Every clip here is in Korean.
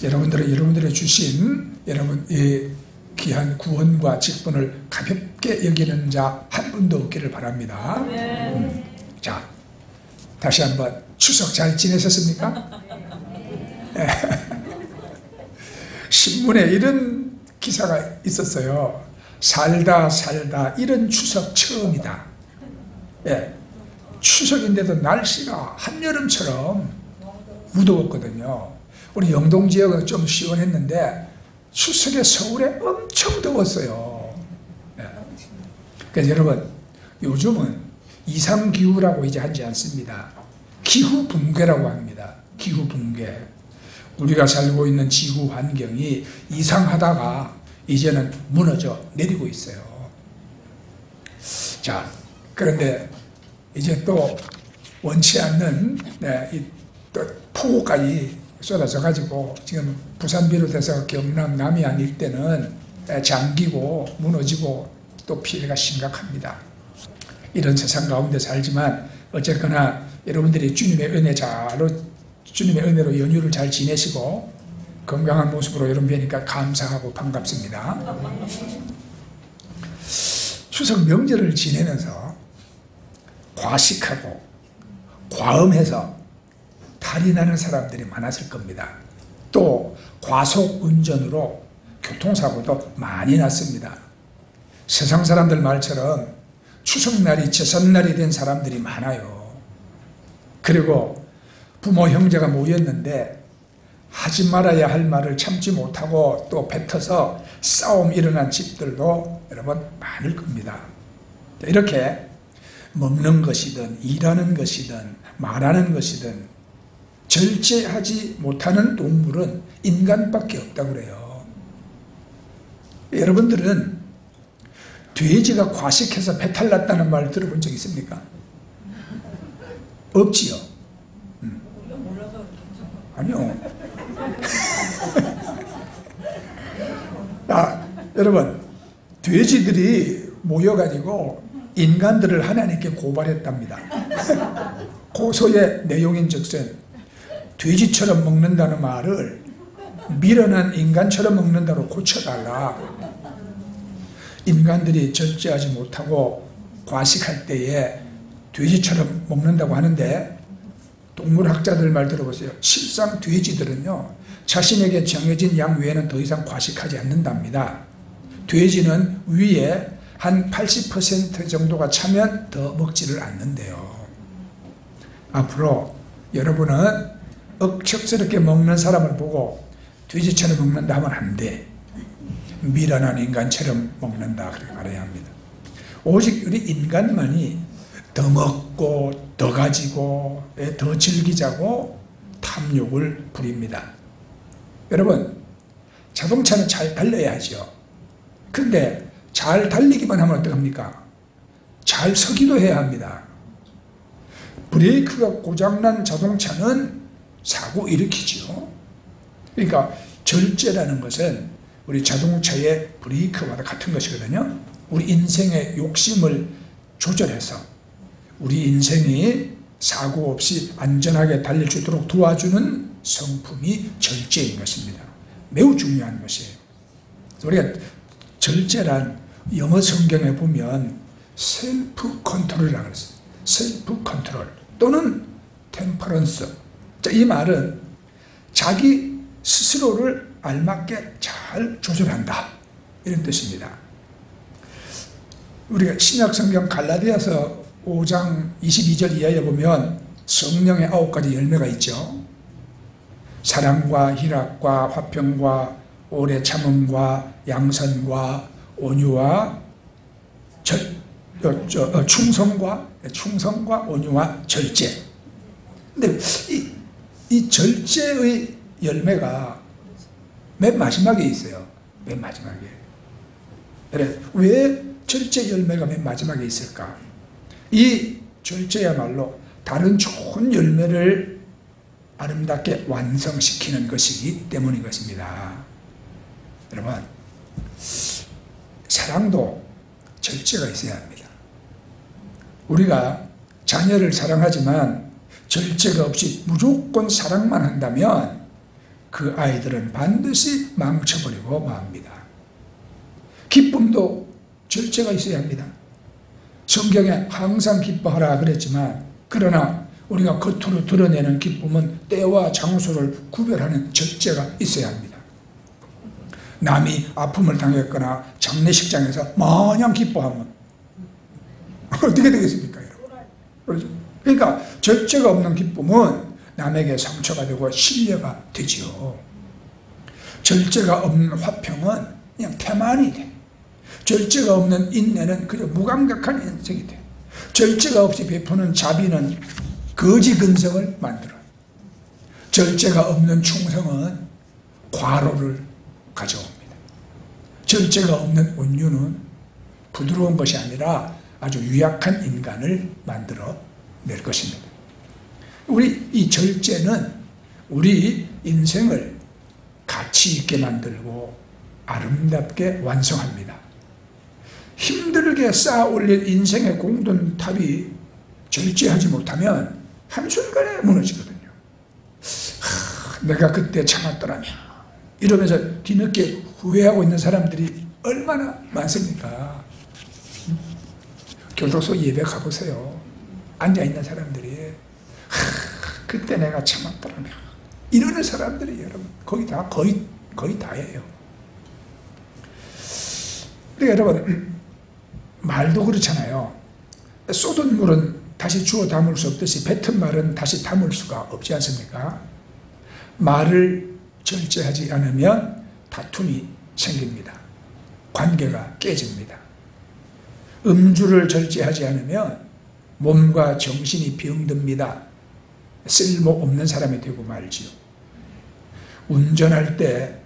여러분들이 주신 이 귀한 구원과 직분을 가볍게 여기는 자 한 분도 없기를 바랍니다. 자, 다시 한번 추석 잘 지내셨습니까? 신문에 이런 기사가 있었어요. 살다 이런 추석 처음이다. 추석인데도 날씨가 한여름처럼 무더웠거든요. 우리 영동 지역은 좀 시원했는데 추석에 서울에 엄청 더웠어요. 그래서 여러분, 요즘은 이상기후라고 이제 하지 않습니다. 기후붕괴라고 합니다. 기후붕괴. 우리가 살고 있는 지구 환경이 이상하다가 이제는 무너져 내리고 있어요. 자, 그런데 이제 또 원치 않는 또 폭우까지 쏟아져 가지고 지금 부산 비롯해서 경남 남해안 일대는 잠기고 무너지고 또 피해가 심각합니다. 이런 세상 가운데 살지만 어쨌거나 여러분들이 주님의 은혜로 연휴를 잘 지내시고 건강한 모습으로 여러분 뵈니까 감사하고 반갑습니다. 추석 명절을 지내면서 과식하고 과음해서 탈이 나는 사람들이 많았을 겁니다. 또 과속 운전으로 교통사고도 많이 났습니다. 세상 사람들 말처럼 추석날이 제삿날이 된 사람들이 많아요. 그리고 부모 형제가 모였는데 하지 말아야 할 말을 참지 못하고 또 뱉어서 싸움 일어난 집들도 여러분 많을 겁니다. 이렇게 먹는 것이든 일하는 것이든 말하는 것이든 절제하지 못하는 동물은 인간밖에 없다고 그래요. 여러분들은 돼지가 과식해서 배탈 났다는 말 들어본 적 있습니까? 없지요. 아니요. 여러분, 돼지들이 모여가지고 인간들을 하나님께 고발했답니다. 고소의 내용인즉슨 돼지처럼 먹는다는 말을 미련한 인간처럼 먹는다로 고쳐달라. 인간들이 절제하지 못하고 과식할 때에 돼지처럼 먹는다고 하는데 동물학자들 말 들어보세요. 실상 돼지들은요, 자신에게 정해진 양 외에는 더 이상 과식하지 않는답니다. 돼지는 위에 한 80% 정도가 차면 더 먹지를 않는데요. 앞으로 여러분은 억척스럽게 먹는 사람을 보고 돼지처럼 먹는다 하면 안 돼. 미련한 인간처럼 먹는다 그렇게 말해야 합니다. 오직 우리 인간만이 더 먹고 더 가지고 더 즐기자고 탐욕을 부립니다. 여러분, 자동차는 잘 달려야죠. 근데 잘 달리기만 하면 어떡합니까? 잘 서기도 해야 합니다. 브레이크가 고장난 자동차는 사고 일으키죠. 그러니까 절제라는 것은 우리 자동차의 브레이크와 같은 것이거든요. 우리 인생의 욕심을 조절해서 우리 인생이 사고 없이 안전하게 달릴 수 있도록 도와주는 성품이 절제인 것입니다. 매우 중요한 것이에요. 우리가 절제란 영어 성경에 보면 셀프 컨트롤이라고 했어요. 셀프 컨트롤 또는 템퍼런스. 이 말은 자기 스스로를 알맞게 잘 조절한다, 이런 뜻입니다. 우리가 신약 성경 갈라디아서 5장 22절 이하에 보면 성령의 9가지 열매가 있죠. 사랑과 희락과 화평과 오래 참음과 양선과 온유와 충성과 온유와 절제. 근데 이 절제의 열매가 맨 마지막에 있어요. 맨 마지막에. 왜 절제 열매가 맨 마지막에 있을까? 이 절제야말로 다른 좋은 열매를 아름답게 완성시키는 것이기 때문인 것입니다. 여러분, 사랑도 절제가 있어야 합니다. 우리가 자녀를 사랑하지만 절제가 없이 무조건 사랑만 한다면 그 아이들은 반드시 망쳐버리고 맙니다. 기쁨도 절제가 있어야 합니다. 성경에 항상 기뻐하라 그랬지만, 그러나 우리가 겉으로 드러내는 기쁨은 때와 장소를 구별하는 절제가 있어야 합니다. 남이 아픔을 당했거나 장례식장에서 마냥 기뻐하면 어떻게 되겠습니까, 여러분? 그러니까 절제가 없는 기쁨은 남에게 상처가 되고 신뢰가 되지요. 절제가 없는 화평은 그냥 태만이 돼. 절제가 없는 인내는 그저 무감각한 인생이 돼. 절제가 없이 베푸는 자비는 거지 근성을 만들어요. 절제가 없는 충성은 과로를 가져옵니다. 절제가 없는 온유는 부드러운 것이 아니라 아주 유약한 인간을 만들어 낼 것입니다. 우리 이 절제는 우리 인생을 가치 있게 만들고 아름답게 완성합니다. 힘들게 쌓아 올린 인생의 공든탑이 절제하지 못하면 한순간에 무너지거든요. 내가 그때 참았더라면 이러면서 뒤늦게 후회하고 있는 사람들이 얼마나 많습니까? 교도소 예배 가보세요. 앉아있는 사람들이 그때 내가 참았더라면 이러는 사람들이 여러분 거의 다예요. 그러니까 여러분, 말도 그렇잖아요. 쏟은 물은 다시 주워 담을 수 없듯이 뱉은 말은 다시 담을 수가 없지 않습니까? 말을 절제하지 않으면 다툼이 생깁니다. 관계가 깨집니다. 음주를 절제하지 않으면 몸과 정신이 병듭니다. 쓸모없는 사람이 되고 말지요. 운전할 때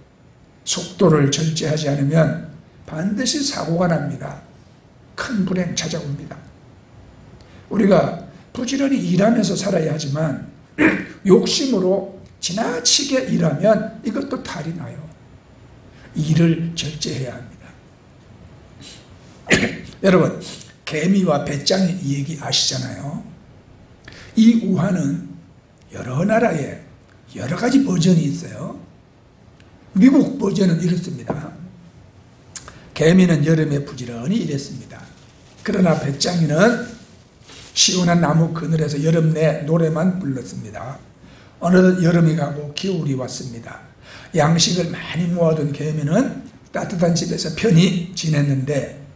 속도를 절제하지 않으면 반드시 사고가 납니다. 큰 불행 찾아옵니다. 우리가 부지런히 일하면서 살아야 하지만 욕심으로 지나치게 일하면 이것도 탈이 나요. 일을 절제해야 합니다. 여러분, 개미와 배짱이 이 얘기 아시잖아요. 이 우화는 여러 나라에 여러 가지 버전이 있어요. 미국 버전은 이렇습니다. 개미는 여름에 부지런히 일했습니다. 그러나 배짱이는 시원한 나무 그늘에서 여름 내 노래만 불렀습니다. 어느덧 여름이 가고 겨울이 왔습니다. 양식을 많이 모아둔 개미는 따뜻한 집에서 편히 지냈는데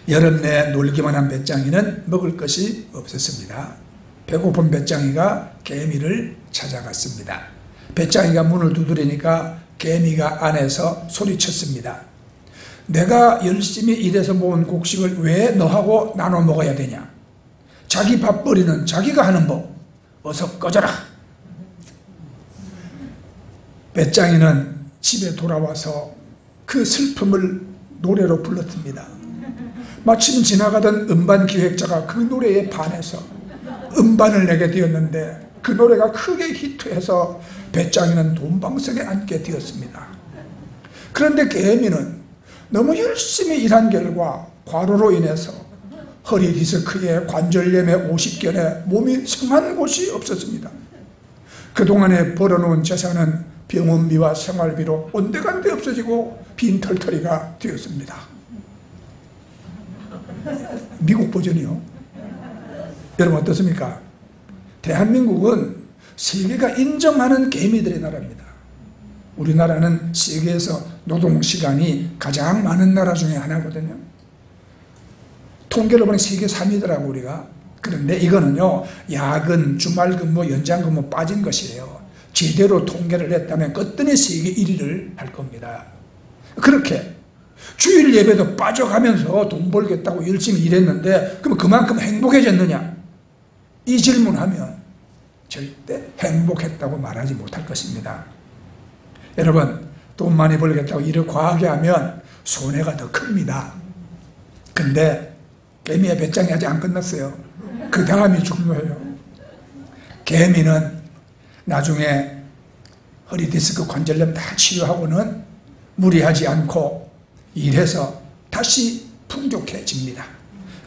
여름 내 놀기만 한 배짱이는 먹을 것이 없었습니다. 배고픈 배짱이가 개미를 찾아갔습니다. 배짱이가 문을 두드리니까 개미가 안에서 소리쳤습니다. 내가 열심히 일해서 모은 곡식을 왜 너하고 나눠 먹어야 되냐? 자기 밥벌이는 자기가 하는 법. 어서 꺼져라. 배짱이는 집에 돌아와서 그 슬픔을 노래로 불렀습니다. 마침 지나가던 음반 기획자가 그 노래에 반해서 음반을 내게 되었는데 그 노래가 크게 히트해서 배짱이는 돈방석에 앉게 되었습니다. 그런데 개미는 너무 열심히 일한 결과 과로로 인해서 허리 디스크에 관절염에 50견에 몸이 성한 곳이 없었습니다. 그동안에 벌어놓은 재산은 병원비와 생활비로 온데간데 없어지고 빈털터리가 되었습니다. 미국 버전이요. 여러분 어떻습니까? 대한민국은 세계가 인정하는 개미들의 나라입니다. 우리나라는 세계에서 노동시간이 가장 많은 나라 중에 하나거든요. 통계를 보니 세계 3위더라고 우리가. 그런데 이거는요, 야근, 주말근무, 연장근무 빠진 것이에요. 제대로 통계를 냈다면 거뜬히 세계 1위를 할 겁니다. 그렇게 주일 예배도 빠져가면서 돈 벌겠다고 열심히 일했는데 그럼 그만큼 행복해졌느냐? 이 질문하면 절대 행복했다고 말하지 못할 것입니다. 여러분, 돈 많이 벌겠다고 일을 과하게 하면 손해가 더 큽니다. 근데 개미의 배짱이 아직 안 끝났어요. 그 다음이 중요해요. 개미는 나중에 허리 디스크 관절염 다 치료하고는 무리하지 않고 일해서 다시 풍족해집니다.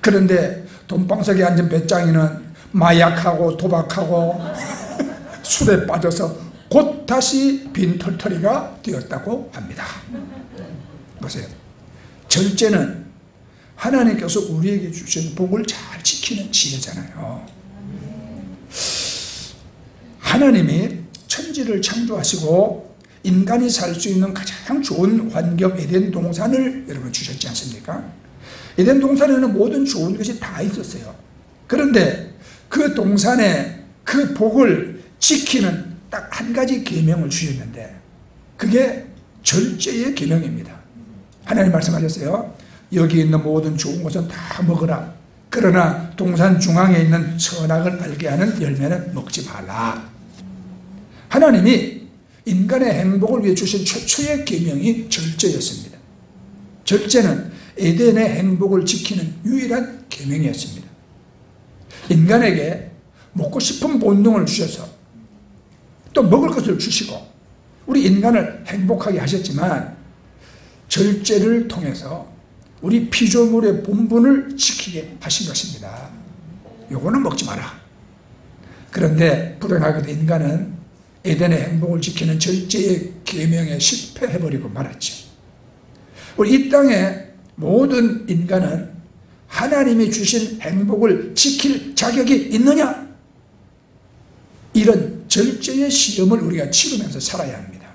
그런데 돈방석에 앉은 배짱이는 마약하고 도박하고 술에 빠져서 곧 다시 빈털터리가 되었다고 합니다. 보세요. 절제는 하나님께서 우리에게 주신 복을 잘 지키는 지혜잖아요. 하나님이 천지를 창조하시고 인간이 살 수 있는 가장 좋은 환경 에덴 동산을 여러분 주셨지 않습니까? 에덴 동산에는 모든 좋은 것이 다 있었어요. 그런데 그 동산에 그 복을 지키는 딱 한 가지 계명을 주셨는데 그게 절제의 계명입니다. 하나님 말씀하셨어요. 여기 있는 모든 좋은 것은 다 먹으라. 그러나 동산 중앙에 있는 선악을 알게 하는 열매는 먹지 말라. 하나님이 인간의 행복을 위해 주신 최초의 계명이 절제였습니다. 절제는 에덴의 행복을 지키는 유일한 계명이었습니다. 인간에게 먹고 싶은 본능을 주셔서 또 먹을 것을 주시고 우리 인간을 행복하게 하셨지만 절제를 통해서 우리 피조물의 본분을 지키게 하신 것입니다. 요거는 먹지 마라. 그런데 불행하게도 인간은 에덴의 행복을 지키는 절제의 계명에 실패해버리고 말았죠. 우리 이 땅의 모든 인간은 하나님이 주신 행복을 지킬 자격이 있느냐? 이런 절제의 시험을 우리가 치르면서 살아야 합니다.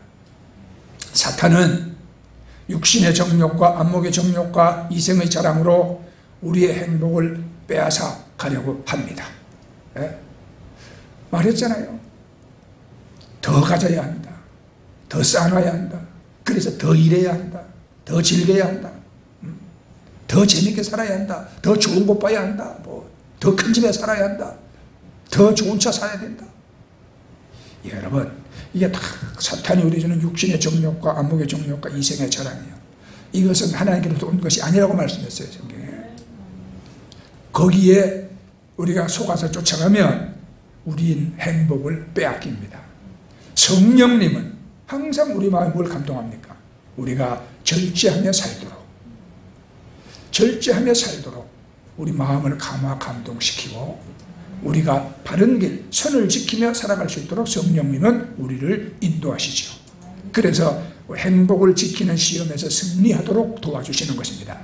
사탄은 육신의 정욕과 안목의 정욕과 이생의 자랑으로 우리의 행복을 빼앗아 가려고 합니다. 네? 말했잖아요. 더 가져야 한다. 더 쌓아놔야 한다. 그래서 더 일해야 한다. 더 즐겨야 한다. 더 재밌게 살아야 한다. 더 좋은 곳 봐야 한다. 더 큰 집에 살아야 한다. 더 좋은 차 사야 된다. 여러분, 이게 다 사탄이 우리 주는 육신의 정욕과 안목의 정욕과 이생의 자랑이에요. 이것은 하나님께로부터 온 것이 아니라고 말씀했어요, 성경에. 거기에 우리가 속아서 쫓아가면 우리인 행복을 빼앗깁니다. 성령님은 항상 우리 마음에 뭘 감동합니까? 우리가 절제하며 살도록 우리 마음을 감동시키고 우리가 바른 길, 선을 지키며 살아갈 수 있도록 성령님은 우리를 인도하시죠. 그래서 행복을 지키는 시험에서 승리하도록 도와주시는 것입니다.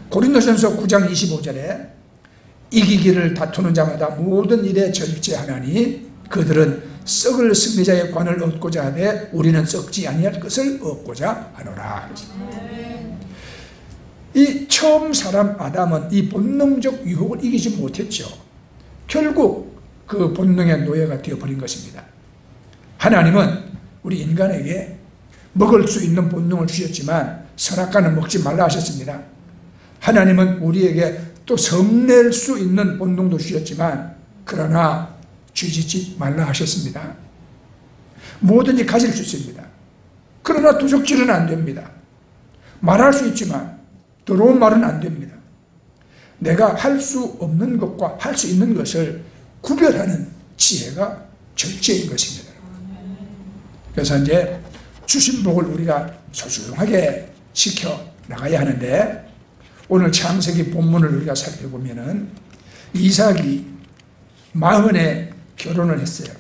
고린도전서 9장 25절에 이기기를 다투는 자마다 모든 일에 절제하나니 그들은 썩을 승리자의 관을 얻고자 하되 우리는 썩지 아니할 것을 얻고자 하노라. 이 처음 사람 아담은 이 본능적 유혹을 이기지 못했죠. 결국 그 본능의 노예가 되어버린 것입니다. 하나님은 우리 인간에게 먹을 수 있는 본능을 주셨지만 선악과는 먹지 말라 하셨습니다. 하나님은 우리에게 또 성낼 수 있는 본능도 주셨지만 그러나 쥐짓지 말라 하셨습니다. 뭐든지 가질 수 있습니다. 그러나 도적질은 안 됩니다. 말할 수 있지만 더러운 말은 안 됩니다. 내가 할 수 없는 것과 할 수 있는 것을 구별하는 지혜가 절제인 것입니다. 그래서 이제 주신 복을 우리가 소중하게 지켜나가야 하는데 오늘 창세기 본문을 우리가 살펴보면은 이삭이 40에 결혼을 했어요.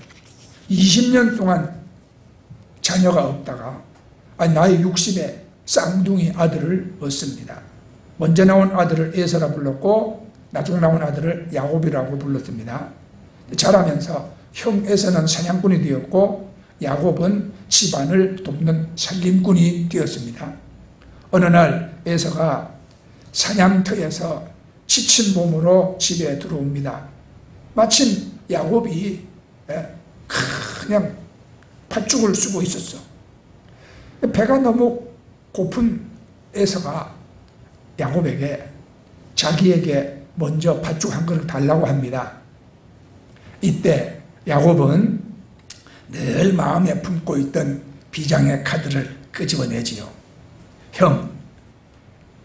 20년 동안 자녀가 없다가 나이 60에 쌍둥이 아들을 얻습니다. 먼저 나온 아들을 에서라 불렀고 나중 나온 아들을 야곱이라고 불렀습니다. 자라면서 형 에서는 사냥꾼이 되었고 야곱은 집안을 돕는 살림꾼이 되었습니다. 어느 날 에서가 사냥터에서 지친 몸으로 집에 들어옵니다. 마침 야곱이 그냥 팥죽을 쓰고 있었어. 배가 너무 고픈 에서가 야곱에게 자기에게 먼저 팥죽 한 그릇 달라고 합니다. 이때 야곱은 늘 마음에 품고 있던 비장의 카드를 끄집어내지요. 형,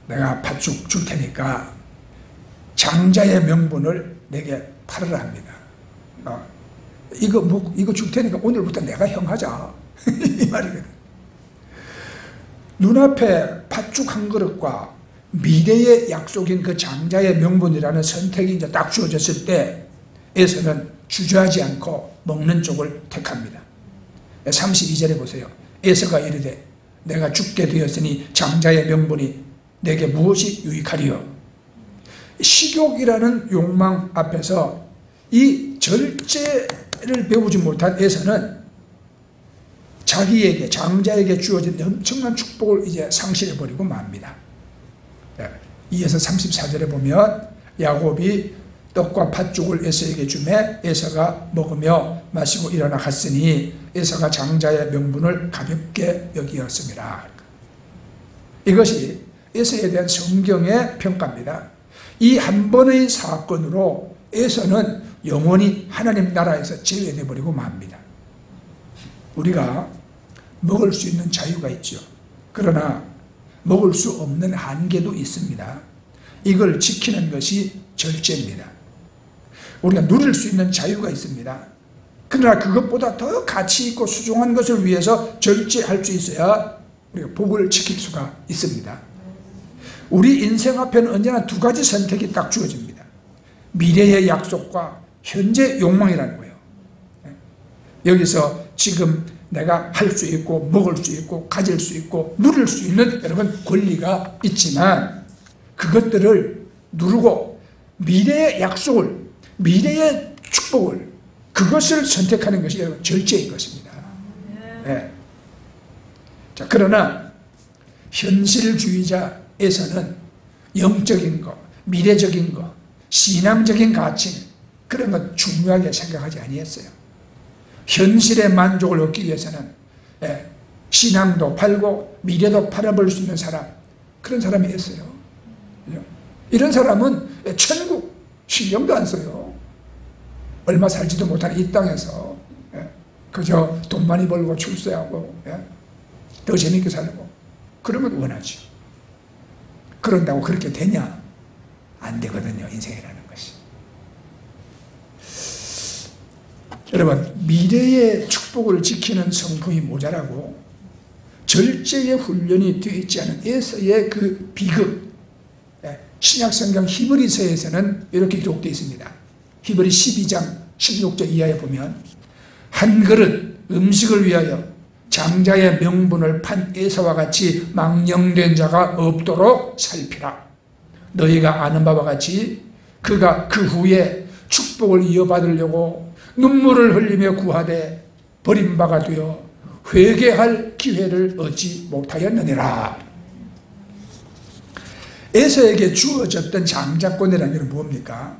내가 팥죽 줄 테니까 장자의 명분을 내게 팔으라 합니다. 이거 줄 테니까 오늘부터 내가 형 하자. 이 말이거든. 눈앞에 팥죽 한 그릇과 미래의 약속인 그 장자의 명분이라는 선택이 이제 딱 주어졌을 때 에서는 주저하지 않고 먹는 쪽을 택합니다. 32절에 보세요. 에서가 이르되 내가 죽게 되었으니 장자의 명분이 내게 무엇이 유익하리요. 식욕이라는 욕망 앞에서 이 절제를 배우지 못한 에서는 자기에게, 장자에게 주어진 엄청난 축복을 이제 상실해버리고 맙니다. 이어서 34절에 보면 야곱이 떡과 팥죽을 에서에게 주매 에서가 먹으며 마시고 일어나 갔으니 에서가 장자의 명분을 가볍게 여기었습니다. 이것이 에서에 대한 성경의 평가입니다. 이 한 번의 사건으로 에서는 영원히 하나님 나라에서 제외돼 버리고 맙니다. 우리가 먹을 수 있는 자유가 있죠. 그러나 먹을 수 없는 한계도 있습니다. 이걸 지키는 것이 절제입니다. 우리가 누릴 수 있는 자유가 있습니다. 그러나 그것보다 더 가치 있고 수종한 것을 위해서 절제할 수 있어야 우리가 복을 지킬 수가 있습니다. 우리 인생 앞에는 언제나 두 가지 선택이 딱 주어집니다. 미래의 약속과 현재 욕망이라는 거예요. 여기서 지금 내가 할 수 있고 먹을 수 있고 가질 수 있고 누릴 수 있는 여러분 권리가 있지만 그것들을 누르고 미래의 약속을, 미래의 축복을, 그것을 선택하는 것이 여러분 절제인 것입니다. 네. 자, 그러나 현실주의자에서는 영적인 것, 미래적인 것, 신앙적인 가치, 그런 것 중요하게 생각하지 아니했어요. 현실의 만족을 얻기 위해서는 신앙도 팔고 미래도 팔아버릴 수 있는 사람, 그런 사람이 있어요. 이런 사람은 천국 신경도 안 써요. 얼마 살지도 못하는 이 땅에서 그저 돈 많이 벌고 출세하고 더 재밌게 살고 그런 걸 원하죠. 그런다고 그렇게 되냐? 안 되거든요, 인생이라는 것이. 여러분, 미래의 축복을 지키는 성품이 모자라고 절제의 훈련이 되어 있지 않은 에서의 그 비극, 신약성경 히브리서에서는 이렇게 기록되어 있습니다. 히브리 12장 16절 이하에 보면 한 그릇 음식을 위하여 장자의 명분을 판 에서와 같이 망령된 자가 없도록 살피라. 너희가 아는 바와 같이 그가 그 후에 축복을 이어받으려고 눈물을 흘리며 구하되 버림바가 되어 회개할 기회를 얻지 못하였느니라. 에서에게 주어졌던 장자권이라는 것은 뭡니까?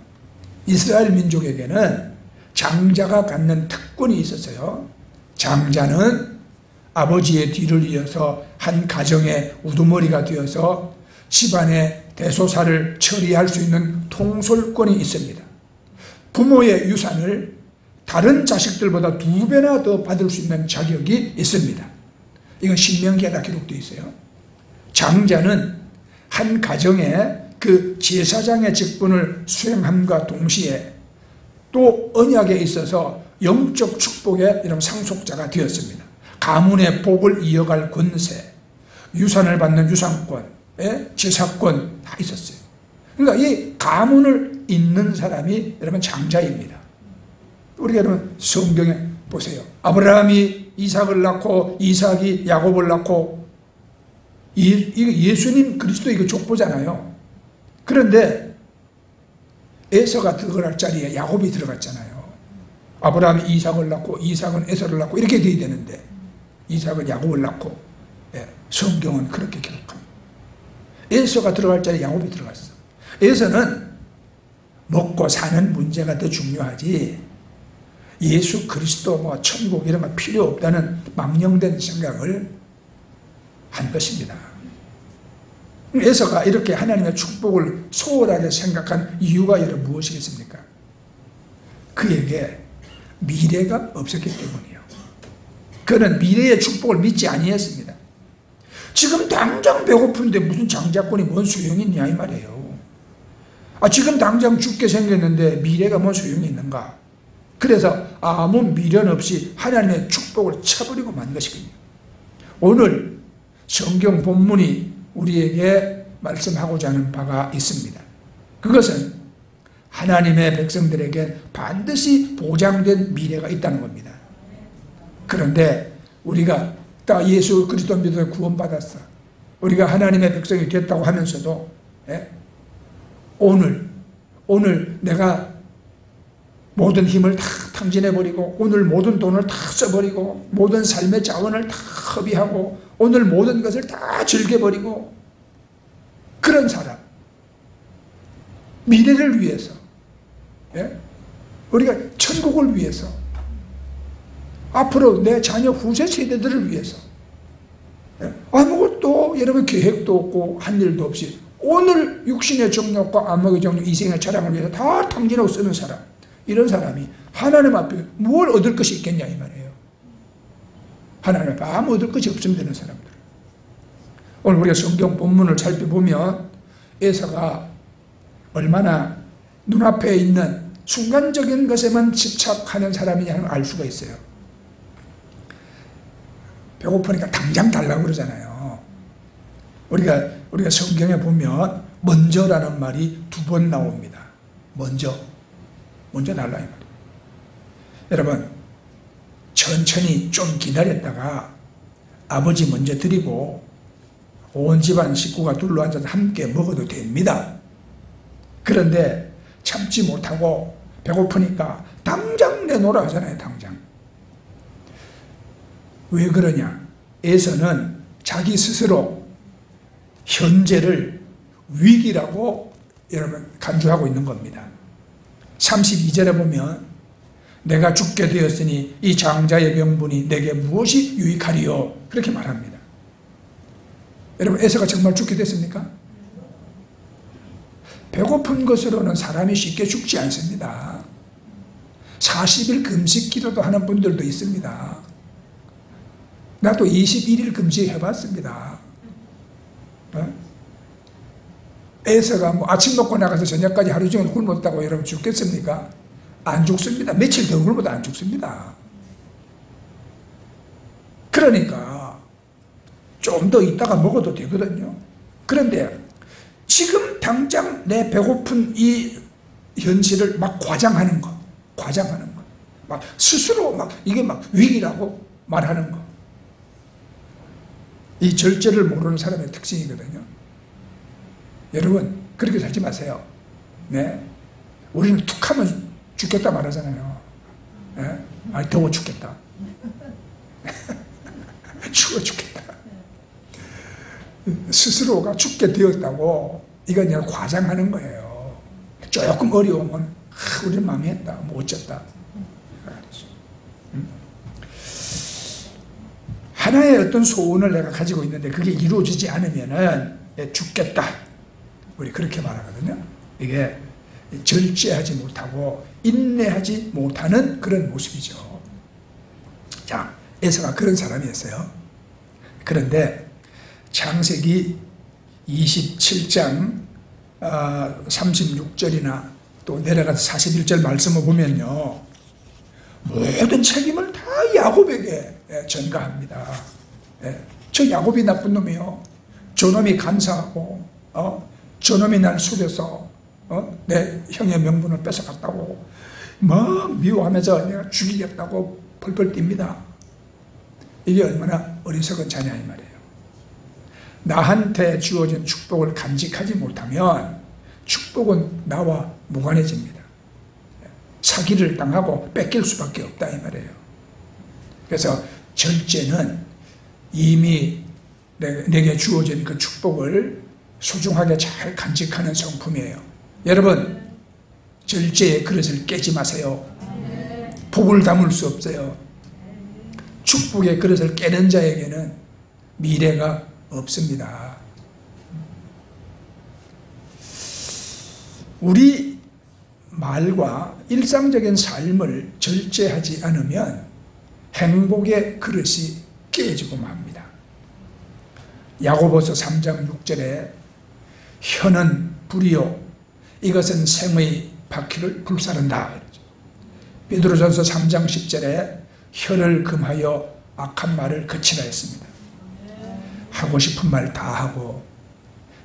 이스라엘 민족에게는 장자가 갖는 특권이 있었어요. 장자는 아버지의 뒤를 이어서 한 가정의 우두머리가 되어서 집안의 대소사를 처리할 수 있는 통솔권이 있습니다. 부모의 유산을 다른 자식들보다 2배나 더 받을 수 있는 자격이 있습니다. 이건 신명기에 다 기록되어 있어요. 장자는 한 가정의 그 제사장의 직분을 수행함과 동시에 또 언약에 있어서 영적 축복의 이런 상속자가 되었습니다. 가문의 복을 이어갈 권세, 유산을 받는 유산권, 제사권 다 있었어요. 그러니까 이 가문을 잇는 사람이 여러분 장자입니다. 우리가 여러분 성경에 보세요. 아브라함이 이삭을 낳고 이삭이 야곱을 낳고 예수님 그리스도 이거 족보잖아요. 그런데 에서가 들어갈 자리에 야곱이 들어갔잖아요. 아브라함이 이삭을 낳고 이삭은 에서를 낳고 이렇게 돼야 되는데 이삭은 야곱을 낳고 성경은 그렇게 기록합니다. 에서가 들어갈 자리에 야곱이 들어갔어. 에서는 먹고 사는 문제가 더 중요하지 예수 그리스도 뭐 천국 이런 거 필요 없다는 망령된 생각을 한 것입니다. 에서가 이렇게 하나님의 축복을 소홀하게 생각한 이유가 여러분 무엇이겠습니까? 그에게 미래가 없었기 때문이에요. 그는 미래의 축복을 믿지 아니했습니다. 지금 당장 배고픈데 무슨 장자권이 뭔 소용이 있냐 이 말이에요. 지금 당장 죽게 생겼는데 미래가 뭔 소용이 있는가? 그래서 아무 미련 없이 하나님의 축복을 쳐버리고 만 것이거든요. 오늘 성경 본문이 우리에게 말씀하고자 하는 바가 있습니다. 그것은 하나님의 백성들에게 반드시 보장된 미래가 있다는 겁니다. 그런데 우리가 다 예수 그리스도 믿어 구원받았어, 우리가 하나님의 백성이 됐다고 하면서도, 예? 오늘 내가 모든 힘을 다 탕진해버리고, 오늘 모든 돈을 다 써버리고, 모든 삶의 자원을 다 허비하고, 오늘 모든 것을 다 즐겨버리고, 그런 사람, 미래를 위해서, 예? 우리가 천국을 위해서, 앞으로 내 자녀 후세 세대들을 위해서, 예? 아무것도 여러분 계획도 없고 한 일도 없이 오늘 육신의 정욕과 안목의 정욕, 이생의 자랑을 위해서 다 탕진하고 쓰는 사람, 이런 사람이 하나님 앞에 뭘 얻을 것이 있겠냐 이 말이에요. 하나님 앞에 아무 얻을 것이 없으면 되는 사람들. 오늘 우리가 성경 본문을 살펴보면 에서가 얼마나 눈앞에 있는 순간적인 것에만 집착하는 사람이냐는 알 수가 있어요. 배고프니까 당장 달라고 그러잖아요. 우리가 성경에 보면 먼저라는 말이 2번 나옵니다. 먼저 달라 이 말이에요. 여러분, 천천히 좀 기다렸다가 아버지 먼저 드리고 온 집안 식구가 둘러앉아서 함께 먹어도 됩니다. 그런데 참지 못하고 배고프니까 당장 내놓으라 하잖아요. 당장. 왜 그러냐? 에서는 자기 스스로 현재를 위기라고 여러분 간주하고 있는 겁니다. 32절에 보면 내가 죽게 되었으니 이 장자의 명분이 내게 무엇이 유익하리요? 그렇게 말합니다. 여러분, 에서가 정말 죽게 됐습니까? 배고픈 것으로는 사람이 쉽게 죽지 않습니다. 40일 금식 기도도 하는 분들도 있습니다. 나도 21일 금식 해봤습니다. 에서가 뭐 아침 먹고 나가서 저녁까지 하루 종일 굶었다고 여러분 죽겠습니까? 안 죽습니다. 며칠 더 굶어도 안 죽습니다. 그러니까 좀 더 있다가 먹어도 되거든요. 그런데 지금 당장 내 배고픈 이 현실을 막 과장하는 거, 막 스스로 막 이게 막 위기라고 말하는 거. 이 절제를 모르는 사람의 특징이거든요. 여러분, 그렇게 살지 마세요. 네? 우리는 툭 하면 죽겠다 말하잖아요. 네? 아니, 더워 죽겠다. 추워 죽겠다. 스스로가 죽게 되었다고 이건 그냥 과장하는 거예요. 조금 어려우면 우리 마음이 했다, 뭐 어쩌다. 하나의 어떤 소원을 내가 가지고 있는데 그게 이루어지지 않으면은 죽겠다, 우리 그렇게 말하거든요. 이게 절제하지 못하고 인내하지 못하는 그런 모습이죠. 자, 에서가 그런 사람이었어요. 그런데 창세기 27장 36절이나 또 내려가서 41절 말씀을 보면요, 모든 책임을 다 야곱에게 전가합니다. 저 야곱이 나쁜 놈이요, 저놈이 간사하고 저놈이 날 속여서 내 형의 명분을 뺏어갔다고 막 미워하면서 내가 죽이겠다고 펄펄 뜁니다. 이게 얼마나 어리석은 자냐 이 말이에요. 나한테 주어진 축복을 간직하지 못하면 축복은 나와 무관해집니다. 사기를 당하고 뺏길 수밖에 없다 이 말이에요. 그래서 절제는 이미 내게 주어진 그 축복을 소중하게 잘 간직하는 성품이에요. 여러분, 절제의 그릇을 깨지 마세요. 복을 담을 수 없어요. 축복의 그릇을 깨는 자에게는 미래가 없습니다. 우리 말과 일상적인 삶을 절제하지 않으면 행복의 그릇이 깨지고 맙니다. 야고보서 3장 6절에 혀는 불이요 이것은 생의 바퀴를 불사른다. 베드로전서 3장 10절에 혀를 금하여 악한 말을 그치라 했습니다. 하고 싶은 말 다 하고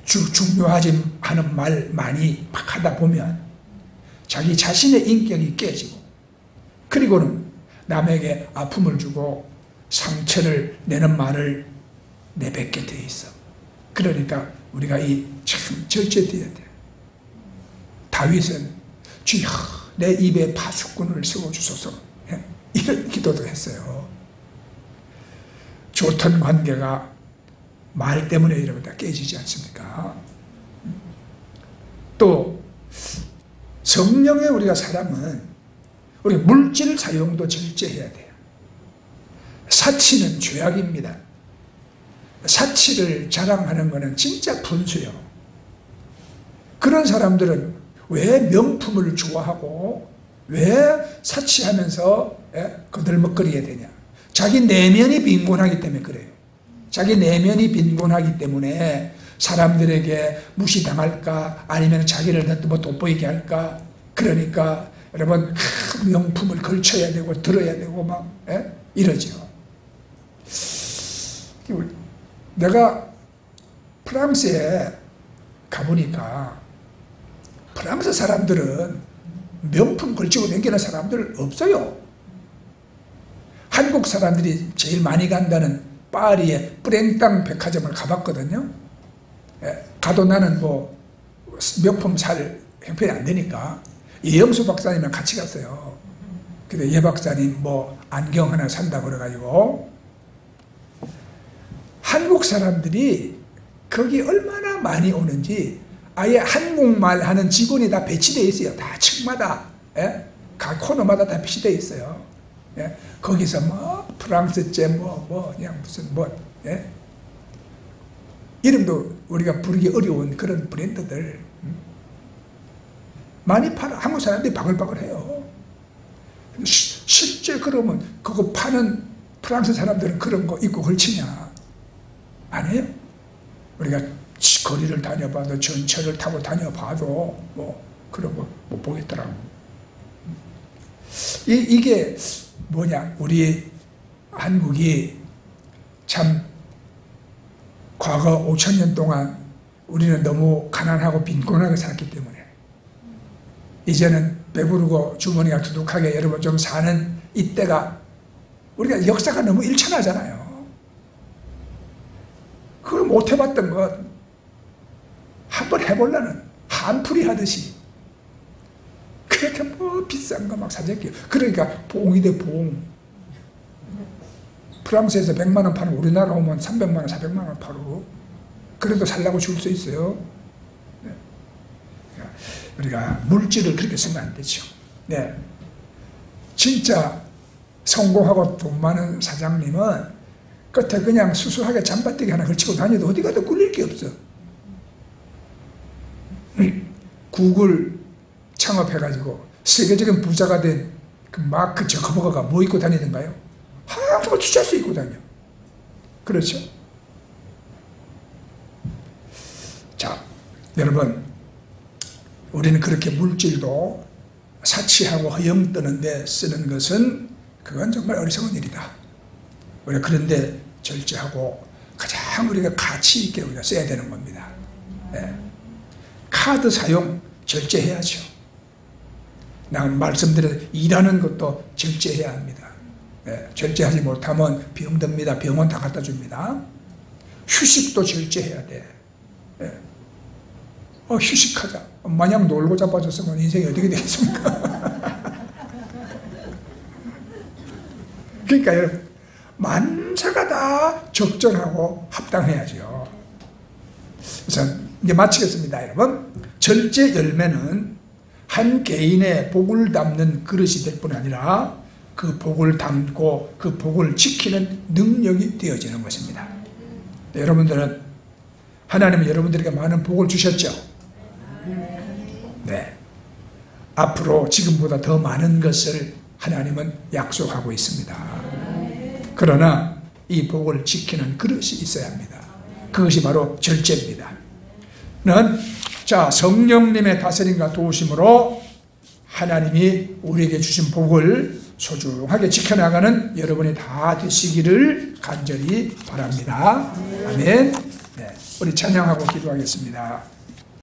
중요하지 않은 말 많이 막 하다 보면 자기 자신의 인격이 깨지고, 그리고는 남에게 아픔을 주고 상처를 내는 말을 내뱉게 돼 있어. 그러니까 우리가 참 절제돼야 돼. 다윗은 주여 내 입에 파수꾼을 세워주소서, 이런 기도도 했어요. 좋던 관계가 말 때문에 이러면 다 깨지지 않습니까? 또 성령의 우리가 사람은 우리 물질 사용도 절제해야 돼요. 사치는 죄악입니다. 사치를 자랑하는 것은 진짜 분수요. 그런 사람들은 왜 명품을 좋아하고 왜 사치하면서 거들먹거리게 되냐? 자기 내면이 빈곤하기 때문에 그래요. 자기 내면이 빈곤하기 때문에 사람들에게 무시당할까, 아니면 자기를 뭐 돋보이게 할까. 그러니까 여러분 명품을 걸쳐야 되고 들어야 되고 막 이러죠. 내가 프랑스에 가보니까 프랑스 사람들은 명품 걸치고 다니는 사람들 없어요. 한국 사람들이 제일 많이 간다는 파리의 프랭땅 백화점을 가봤거든요. 가도 나는 뭐 명품 살 형편이 안 되니까 이영수 박사님이랑 같이 갔어요. 근데 예 박사님 뭐 안경 하나 산다고 그래가지고, 한국 사람들이 거기 얼마나 많이 오는지 아예 한국말 하는 직원이 다 배치되어 있어요. 다 층마다, 각 코너마다 다 배치되어 있어요. 거기서 뭐 프랑스제 그냥 무슨 이름도 우리가 부르기 어려운 그런 브랜드들 많이 팔아. 한국 사람들이 바글바글해요. 실제 그러면 그거 파는 프랑스 사람들은 그런 거 입고 걸치냐? 아니에요. 우리가 거리를 다녀봐도, 전철을 타고 다녀봐도 뭐 그런 거 못 보겠더라고. 이게 뭐냐? 우리 한국이 참 과거 5,000년 동안 우리는 너무 가난하고 빈곤하게 살았기 때문에 이제는 배부르고 주머니가 두둑하게 여러분 좀 사는 이때가, 우리가 역사가 너무 일천하잖아요. 그걸 못 해봤던 것 한번 해보려는 한풀이 하듯이 그렇게 뭐 비싼 거 막 사재기요. 그러니까 봉이 돼 봉. 프랑스에서 100만 원 파는 우리나라 오면 300만 원, 400만 원 팔고, 그래도 살라고 줄 수 있어요. 우리가 물질을 그렇게 쓰면 안 되죠. 네. 진짜 성공하고 돈 많은 사장님은 끝에 그냥 수수하게 잠바떼기 하나 걸치고 다녀도 어디 가도 꿀릴 게 없어. 구글 창업해가지고 세계적인 부자가 된 그 마크 저커버거가 뭐 입고 다니던가요? 항상 티셔츠 입고 다녀. 그렇죠? 자, 여러분, 우리는 그렇게 물질도 사치하고 허영떠는데 쓰는 것은 그건 정말 어리석은 일이다. 우리가 그런데 절제하고 가장 우리가 가치 있게 우리가 써야 되는 겁니다. 카드 사용 절제해야죠. 난 말씀드린 일하는 것도 절제해야 합니다. 절제하지 못하면 병듭니다. 병원 다 갖다 줍니다. 휴식도 절제해야 돼. 휴식하자. 마냥 놀고 자빠졌으면 인생이 어떻게 되겠습니까? 그러니까 여러분, 만사가 다 적절하고 합당해야죠. 우선 이제 마치겠습니다. 여러분, 절제 열매는 한 개인의 복을 담는 그릇이 될 뿐 아니라 그 복을 담고 그 복을 지키는 능력이 되어지는 것입니다. 네, 여러분들은 하나님은 여러분들에게 많은 복을 주셨죠? 네. 앞으로 지금보다 더 많은 것을 하나님은 약속하고 있습니다. 그러나 이 복을 지키는 그릇이 있어야 합니다. 그것이 바로 절제입니다. 자, 성령님의 다스림과 도우심으로 하나님이 우리에게 주신 복을 소중하게 지켜나가는 여러분이 다 되시기를 간절히 바랍니다. 아멘. 네, 우리 찬양하고 기도하겠습니다.